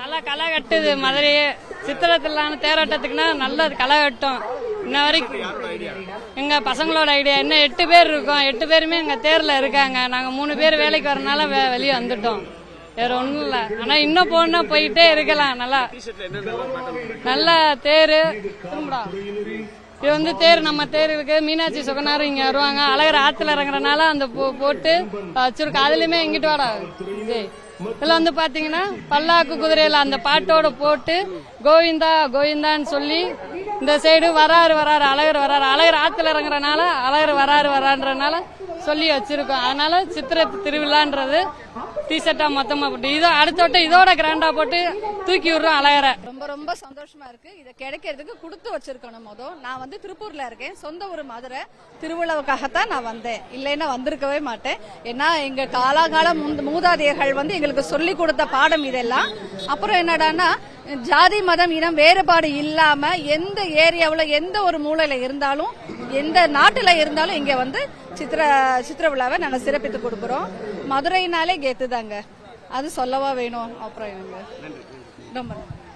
நல்லா களை கட்டுது மதுரையே. சித்திரத்திலான தேரோட்டத்துக்குன்னா நல்லது களை கட்டும். இன்ன வரைக்கும் எங்க பசங்களோட ஐடியா. இன்னும் 8 பேர் இருக்கோம். 8 பேருமே எங்க தேர்ல இருக்காங்க. நாங்க 3 பேர் வேலைக்கு வரனால வெளியே வந்துட்டோம். வேற ஒண்ணும் இல்ல. ஆனா இன்னும் போனா போயிட்டே இருக்கலாம். நல்லா நல்லா தேரு இது வந்து தேர் நம்ம தேர் இருக்கு. மீனாட்சி சுகனாரும் இங்க வருவாங்க. அழகர் ஆத்துல இறங்குறதுனால அந்த போட்டு வச்சிருக்கோம். அதுலயுமே எங்கிட்டு வாடா இதுல வந்து பாத்தீங்கன்னா பல்லாக்கு குதிரையில அந்த பாட்டோட போட்டு கோவிந்தா கோவிந்தான்னு சொல்லி இந்த சைடு வராரு அழகர் வராரு. அழகர் ஆத்துல இறங்குறதுனால அழகர் வரான்றதுனால சொல்லி வச்சிருக்கோம். அதனால சித்திரை திருவிழான்றது டிஷர்ட்டா மொத்தமா போட்டு இதோ அடுத்த இதோட கிராண்டா போட்டு தூக்கி விடுறோம் அழகரை. ரொம்ப ரொம்ப சந்தோஷமா இருக்கு. இதை கிடைக்கிறதுக்கு கொடுத்து வச்சிருக்கணும். நான் வந்து திருப்பூர்ல இருக்கேன். சொந்த ஊர் மதுரை. திருவிழாவுக்காகத்தான் நான் வந்தேன். இல்லைன்னா வந்திருக்கவே மாட்டேன். ஏன்னா எங்க காலாகால மூதாதையர்கள் வந்து எங்களுக்கு சொல்லி கொடுத்த பாடம் இதெல்லாம். அப்புறம் என்னடான்னா ஜாதி மதம் இனம் வேறுபாடு இல்லாம எந்த ஏரியாவுல எந்த ஒரு மூலையில இருந்தாலும் எந்த நாட்டுல இருந்தாலும் இங்க வந்து சித்திர விழாவை நாங்க சிறப்பித்து கொடுக்கிறோம். மதுரைனாலே கெத்துதாங்க. அது சொல்லவா வேணும். அப்புறம் ரொம்ப